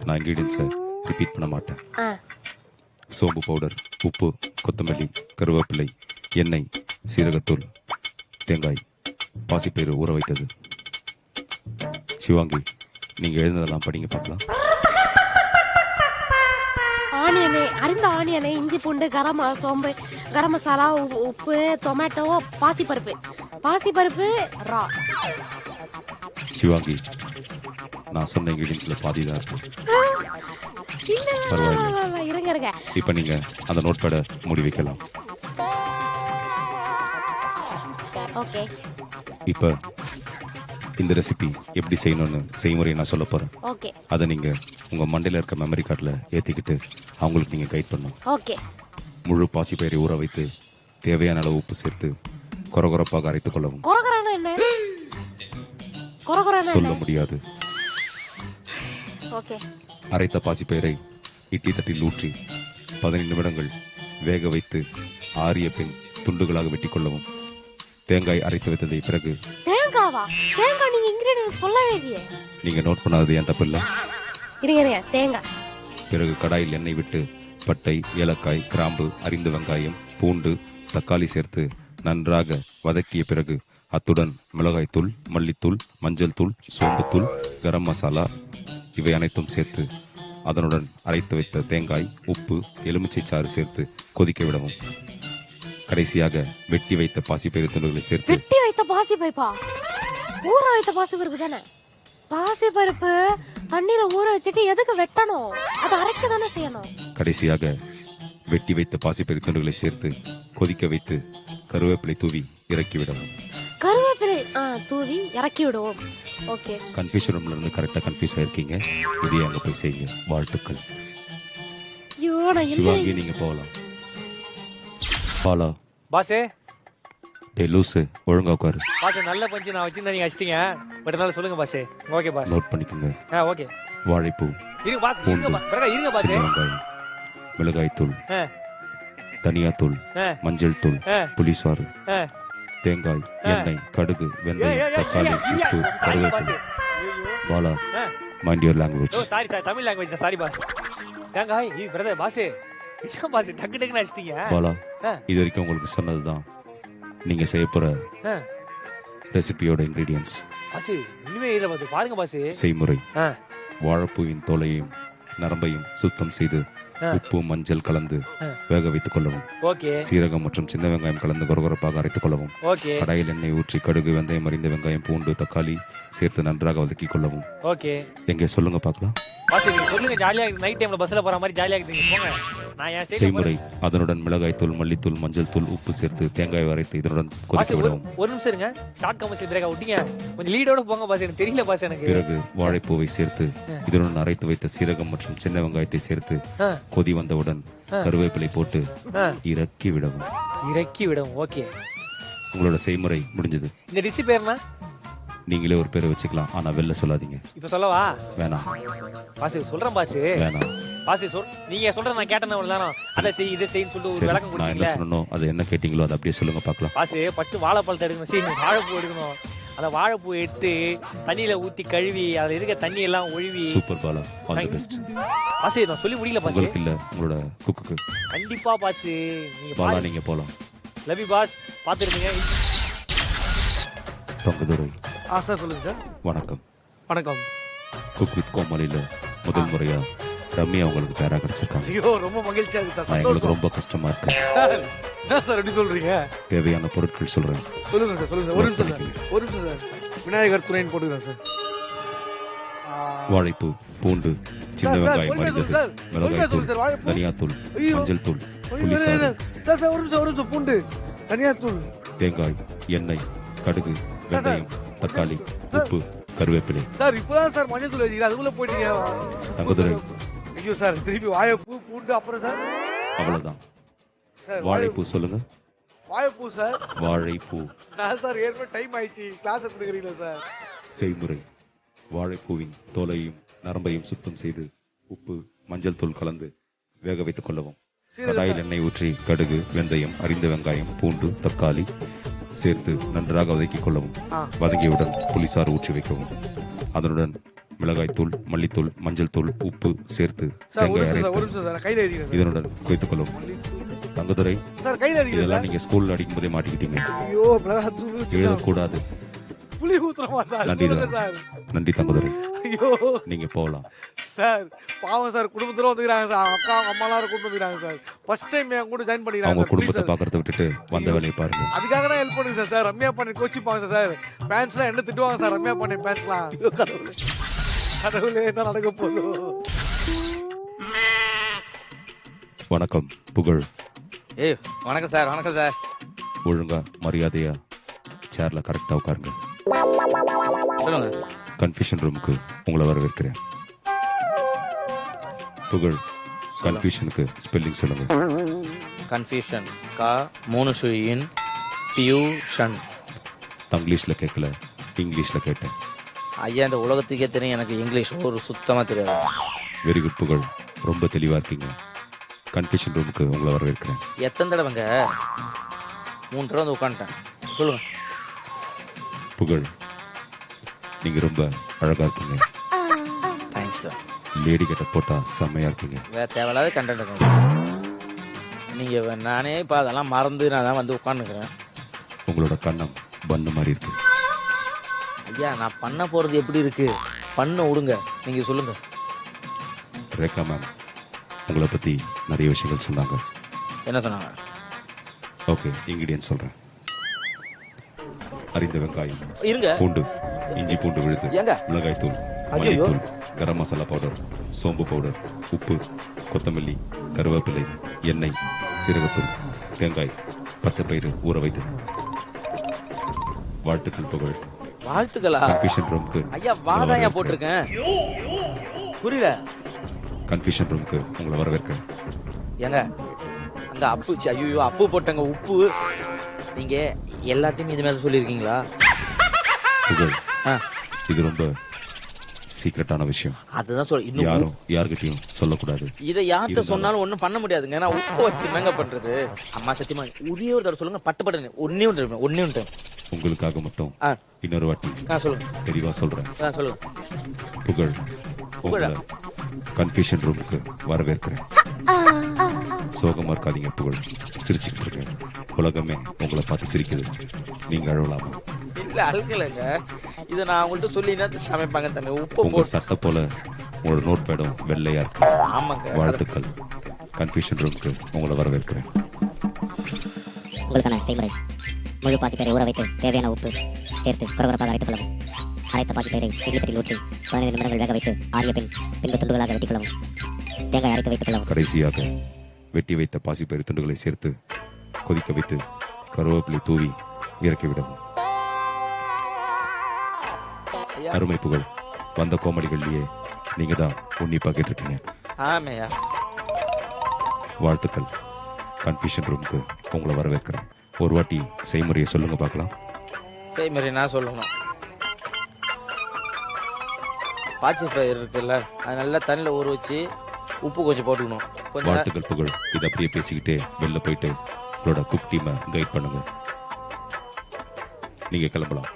நான் இன்க்ரீடியன்ஸை ரிப்பீட் பண்ண மாட்டேன். சோம்பு பவுடர், உப்பு, கொத்தமல்லி, கருவேப்பிலை, எண்ணெய், சீரகத்தூள், தேங்காய், பாசிப்பயிறு ஊற வைத்தது. சிவாங்கி, நீங்கள் எழுதுனதெல்லாம் படிங்க பார்க்கலாம். ஆனியனு, அரிந்த ஆனியனு, இஞ்சி பூண்டு, சோம்பு, கரம் மசாலா, உப்பு, டொமேட்டோ, பாசிப்பருப்பு ரா. சிவாங்கி, நான் சொன்ன இன்கிரீடியன்ஸ்ல பாதி தான் இருக்கு. பரவாயில்ல, இருங்க. இப்போ நீங்க அந்த நோட் பேடை மூடி வைக்கலாம். ஓகே. இப்போ இந்த ரெசிபி எப்படி செய்யணும்னு செய்முறையை நான் சொல்ல போறேன். ஓகே. அதை நீங்க உங்க மண்டையில இருக்க மெமரி கார்டில் ஏத்திக்கிட்டு அவங்களுக்கு நீங்க கைட் பண்ணணும். ஓகே. முழு பாசிப்பயிரை ஊற வைத்து தேவையான அளவு உப்பு சேர்த்து கொரகொரப்பாக அரைத்துக் கொள்ளவும். சொல்ல முடியாது. ஓகே. அரைத்த பாசிப்பயிரை இட்லி தட்டில் ஊற்றி 15 நிமிடங்கள் வேக வைத்து ஆறிய பின் துண்டுகளாக வெட்டி கொள்ளவும். தேங்காய் அரைத்து வைத்ததை பிறகு நீங்க நோட் பண்ணாதது ஏன் தப்பு இல்லை. தேங்காய் பிறகு கடாயில் எண்ணெய் விட்டு பட்டை, ஏலக்காய், கிராம்பு, அரிந்த வெங்காயம், பூண்டு, தக்காளி சேர்த்து நன்றாக வதக்கிய பிறகு அத்துடன் மிளகாய்த்தூள், மல்லித்தூள், மஞ்சள் தூள், சோம்புத்தூள், கரம் மசாலா இவை அனைத்தும் சேர்த்து அதனுடன் அரைத்து வைத்த தேங்காய், உப்பு, எலுமிச்சை சாறு சேர்த்து கொதிக்க விடவும். கடைசியாக வெட்டி வைத்த பாசிப்பயிறு துண்டுகளை சேர்த்து ஊற வைத்த பாசிப்பருப்பு தானே. பாசிப்பருப்பு தண்ணீர ஊற வச்சுட்டு எதுக்கு வெட்டணும்? அது அரைக்க தானே செய்யணும். கடைசியாக வெட்டி வைத்த பாசிப்பயிறு துண்டுகளை சேர்த்து கொதிக்க வைத்து கருவேப்பிலை தூவி இறக்கி விடவும். தூவி இறக்கி விடுவோம். ஓகே. கன்ஃபியூஷன் ரூம்ல இருந்து கரெக்டா கன்ஃபியூஸ் ஆயிருக்கீங்க. இதே அங்க போய் செய்யுங்க. வாழ்த்துக்கள். சிவாங்கி, நீங்க போகலாம். பாலா பாசே. டே லூசு, ஒழுங்கா உட்காரு. பாசே, நல்ல பஞ்சு நான் வச்சிருந்தா நீங்க அடிச்சிட்டீங்க. பட் நல்லா சொல்லுங்க பாசே. Okay boss. நோட் பண்ணிக்கங்க. ஓகே. வாழைப்பூ, இருங்க பாஸ், இருங்க பாசே. வெங்காயம், மிளகாய்த்தூள், தனியாத்தூள், மஞ்சள் தூள், புளிசாறு, தேங்காய், எண்ணெய், கடுகு, வெந்தயம், தக்காளி, உப்பு, கருவேப்பிலை. Bala, mind your language. Sorry Tamil language. Sorry boss. தேங்காய் பிரதர் பாசே. என்ன பாஸ் டக்கு டக்குன்னு அடிச்சிட்டீங்க. பாலா, இது வரைக்கும் உங்களுக்கு சொன்னதுதான் நீங்க செய்ய போற ரெசிபியோட இன்கிரீடியன்ஸ். பாசே, இனிமே இத பாருங்க பாசே. செய்முறை: வாழைப்பூவின் தோலையும் நரம்பையும் சுத்தம் செய்து உப்பு, மஞ்சள் கலந்து வேக வைத்துக் கொள்ளவும். சீரகம் மற்றும் சின்ன வெங்காயம் கலந்து கொரகொரப்பாக அரைத்துக் கொள்ளவும். கடாயில் எண்ணெய் ஊற்றி கடுகு, வெந்தயம், அரிந்த வெங்காயம், பூண்டு, தக்காளி சேர்த்து நன்றாக வதக்கிக் கொள்ளவும். எங்க சொல்லுங்க பார்க்கலாம். செய்முறை: அதனுடன் மிளகாய்த்தூள், மல்லித்தூள், மஞ்சள் தூள், உப்பு சேர்த்து தேங்காய் அரைத்து இதனுடன் கொதிக்க விடவும். ஒரு நிமிஷம் இருங்க. ஷார்ட் கமர்ஷியல் பிரேக் விட்டீங்க. கொஞ்சம் லீடோட போங்க பாஸ். எனக்கு தெரியல பாஸ் எனக்கு. பிறகு வாழைப்பூவை சேர்த்து இதனுடன் அரைத்து வைத்த சீரகம் மற்றும் சின்ன வெங்காயத்தை சேர்த்து கொதி வந்தவுடன் கருவேப்பிலை போட்டு இறக்கி விடவும். ஓகே. உங்களோட செய்முறை முடிஞ்சது. இந்த டிஷ் பேர் என்ன? நீங்களே ஒரு பேரை வச்சுக்கலாம். ஆனா வெளில சொல்லாதீங்க. இப்ப சொல்லவா? வேணாம் பாஸ். சொல்றேன் பாஸ். வேணாம் பாஸ். நீங்க சொல்ற நான் கேட்டேன். அவ்வளவுதான். அதை செய், இதை செய்ன்னு சொல்லிட்டு ஒரு விளக்கம் கொடுத்தீங்க. நான் என்ன சொல்லணும், அது என்ன கேட்டீங்களோ அதை அப்படியே சொல்லுங்க பார்க்கலாம். பாஸ், ஃபர்ஸ்ட் வாழைப்பழத்தை எடுக்கணும். வாழைப்பூ எடுக்கணும். அந்த வாழைப்பூ எடுத்து தண்ணியில ஊத்தி கழுவி அதுல இருக்க தண்ணி எல்லாம் ஒழுவி. Super Bala, all the best. Boss, நான் சொல்லி முடியல பாஸ். உங்களுக்கு இல்ல, உங்களோட குக்குக்கு. கண்டிப்பா பாஸ். நீங்க பாலா, நீங்க போலாம். Love you boss. பாத்துருங்க. தொங்கதுரை. சார் சொல்லுங்க சார். வணக்கம். வணக்கம். குக் வித் கோமாளில முதல் முறையா ரம்யா உங்களுக்கு பேரா கிடைச்சிருக்காங்க. ஐயோ, ரொம்ப மகிழ்ச்சியா இருக்கு சார். எனக்கு ரொம்ப கஷ்டமா இருக்கு சார். என்ன சார் எப்படி சொல்றீங்க? தேவையான பொருட்கள் சொல்றேன். சொல்லுங்க சார். சொல்லுங்க. ஒரு நிமிஷம் சார். விநாயகர் துணைன்னு போட்டுக்கிறேன் சார். வாழைப்பூ, பூண்டு, சின்ன வெங்காயம் அரிந்தது, மிளகாய்த்தூள், தனியாத்தூள், மஞ்சள் தூள், புளிசாறு. சார் ஒரு நிமிஷம். பூண்டு, தனியாத்தூள், தேங்காய், எண்ணெய், கடுகு, வெந்தயம், தக்காளி, உப்பு, கருவேப்பிலை. சார் இப்பதான் சார் மஞ்சள் தூள் வச்சிருக்கீங்க. அதுக்குள்ள போயிட்டீங்க. தங்கதுரை. ஐயோ சார், திருப்பி வாழைப்பூ, பூண்டு, அப்புறம் சார் அவ்வளவுதான். வாழைப்பூ சொல்லுங்க. வாழைப்பூ சார். வாழைப்பூ. நான் சார் ஏற்கனவே டைம் ஆயிடுச்சு. கிளாஸ் எடுத்துக்கிறீங்களா சார்? செய்முறை: வாழைப்பூவின் தோலையும் நரம்பையும் சுத்தம் செய்து உப்பு, மஞ்சள் தூள் கலந்து வேக வைத்துக் கொள்ளவும். கடாயில் எண்ணெய் ஊற்றி கடுகு, வெந்தயம், அரிந்த வெங்காயம், பூண்டு, தக்காளி சேர்த்து நன்றாக வதக்கிக் கொள்ளவும். வதங்கியவுடன் புளிசாறு ஊற்றி வைக்கவும். அதனுடன் மிளகாய்த்தூள் மல்லித்தூள் மஞ்சள் தூள் உப்பு சேர்த்து தேங்காய் அரைத்து இதனுடன் குவைத்துக் கொள்ளும். தங்கதுரை, இதெல்லாம் நீங்க ஸ்கூல்ல அடிக்கும் போதே மாட்டிக்கிட்டீங்க. எழுதக்கூடாது. நன்றி தங்கதுரை. நீங்க போகலாம் சார். பாவம் சார், குடும்பத்துல வந்துக்கிறாங்க சார். அக்கா அம்மா எல்லாரும் கூட்டு வந்துக்கிறாங்க சார். ஃபர்ஸ்ட் டைம் என் கூட ஜாயின் பண்ணிக்கிறாங்க. அவங்க குடும்பத்தை பாக்குறத விட்டுட்டு வந்த வேலையை பாருங்க. அதுக்காக தான் ஹெல்ப் பண்ணுங்க சார். ரம்யா பண்ணி கோச்சிப்பாங்க சார். பேன்ஸ்லாம் என்ன திட்டுவாங்க சார். ரம்யா பண்ணி பேன்ஸ்லாம். கடவுளே, என்ன நடக்க போதோ. வணக்கம் புகழ். ஏய் வணக்கம் சார். வணக்கம் சார். ஒழுங்கா மரியாதையா சேர்ல கரெக்டா உட்காருங்க. சொல்லுங்க. கன்ஃபியூஷன் ரூமுக்கு உங்களை வரவேற்கிறேன். புகழ், கன்ஃபியூஷனுக்கு ஸ்பெல்லிங் சொல்லுங்க. கன்ஃபியூஷன் கா 3 சுழியின் பியூஷன். தங்கிலீஷ்ல கேட்கல, இங்கிலீஷ்ல கேட்டேன். ஐயா, இந்த உலகத்துக்கே தெரியும் எனக்கு இங்கிலீஷ் ஒரு சுத்தமா தெரியாது. வெரி குட் புகழ், ரொம்ப தெளிவா இருக்கீங்க. கன்ஃபியூஷன் ரூமுக்கு உங்களை வரவேற்கிறேன். எத்தனை தடவைங்க? 3 தடவை வந்து உட்காந்துட்டேன். சொல்லுங்க. புகழ், நீங்க ரொம்ப அழகா இருக்கீங்க. Thanks sir. லேடி கிட்ட போட்டா செம்மையா இருக்கீங்க. வேற தேவையில்லாத கண்டென்ட். நீங்க நானே இப்போ அதெல்லாம் மறந்து நான் தான் வந்து உட்காந்துக்கிறேன். உங்களோட கண்ணம் பண்ணு மாதிரி இருக்கு. ஐயா, நான் பண்ண போறது எப்படி இருக்கு? பண்ண விடுங்க, நீங்க சொல்லுங்க. ரேகா மேம் உங்களை பத்தி நிறைய விஷயங்கள் சொன்னாங்க. என்ன சொன்னாங்க? ஓகே, இன்கிரிடியன்ட் சொல்றேன். அரிந்த வெங்காயம், இருங்க. பூண்டு, இஞ்சி பூண்டு விழுது, ஏங்க? மிளகாய் தூள், மல்லித்தூள், கரம் மசாலா பவுடர், சோம்பு பவுடர், உப்பு, கொத்தமல்லி, கருவேப்பிலை, எண்ணெய், சீரகத்தூள், தேங்காய், பச்சைப்பயிறு ஊற வைத்தது. வாழ்த்துக்கள் புகழ். வாழ்த்துக்களா? கன்ஃபியூஷன் ரூமுக்கு ஐயா வாதாயா போட்டிருக்கேன். புரியல. கன்ஃபியூஷன் ரூமுக்கு உங்களை வரவேற்கிறேன். ஏங்க அங்க அப்பு, ஐயோ அப்பு போட்டங்க, உப்பு. நீங்க எல்லாத்தையும் இது மேல சொல்லியிருக்கீங்களா? புகழ், இது ரொம்ப சீக்ரெட்டான விஷயம். அதுதான் சொல். இன்னும் யாரும் யார்கிட்டயும் சொல்லக்கூடாது. இதை யார்கிட்ட சொன்னாலும் ஒன்றும் பண்ண முடியாதுங்க. நான் உப்பு வச்சு என்னங்க பண்றது? அம்மா சத்தியமா ஒரே ஒரு தடவை சொல்லுங்க. பட்டு பட்டு ஒன்னே ஒன்று உங்களுக்காக மட்டும் இன்னொரு வாட்டி சொல்லுங்க. தெளிவா சொல்றேன். சொல்லுங்க. புகழ், உங்களை கன்ஃபியூஷன் ரூமுக்கு வரவேற்கிறேன். சோகமா இருக்காதீங்க புகழ், சிரிச்சுக்கிட்டு இருக்கேன். உலகமே உங்களை பார்த்து சிரிக்குது. நீங்க அழலாமா? இல்ல அழுகலைங்க. இதை நான் உங்கள்கிட்ட சொல்லினா சமைப்பாங்க தானே. உப்பு உங்க சட்டை போல உங்களோட நோட் பேடும் வெள்ளையா இருக்கு. ஆமாங்க. வாழ்த்துக்கள். கன்ஃபியூஷன் ரூமுக்கு உங்களை வரவேற்கிறேன். உங்களுக்கான செய்முறை: முழு பாசிப்பயிரை ஊற வைத்து தேவையான உப்பு சேர்த்து குறகுறப்பாக அரைத்துக் கொள்ளவும். அரைத்த பாசிப்பயிரை இட்லி தட்டில் ஊற்றி 15 நிமிடங்கள் வேக வைத்து ஆறிய பின்பு துண்டுகளாக வெட்டிக் கொள்ளவும். தேங்காய் அரைத்து வைத்துக் கொள்ளவும். கடைசியாக வெட்டி வைத்த பாசிப்பயிறு துண்டுகளை சேர்த்து கொதிக்க வைத்து கருவேப்பிலை தூவி இறக்கிவிடவும். அருமை புகழ், வந்த கோமடிகள்லயே நீங்க தான் உன்னிப்பா கேட்டிருக்கீங்க. ஆமையா. வாழ்த்துக்கள். கன்ஃபியூஷன் ரூமுக்கு உங்களை வரவேற்கிறேன். ஒரு வாட்டி செய்முறையை சொல்லுங்க பார்க்கலாம். செய்முறை நான் சொல்லணும். பாசிப்பயிறு இருக்குல்ல, அது நல்லா தண்ணியில் ஊற வச்சு உப்பு கொஞ்சம் போட்டுக்கணும். வாழ்த்துக்கள் புகழ். இதை அப்படியே பேசிக்கிட்டே வெளில போயிட்டு உங்களோட குக் டீமை கைட் பண்ணுங்க. நீங்க கிளம்பலாம்.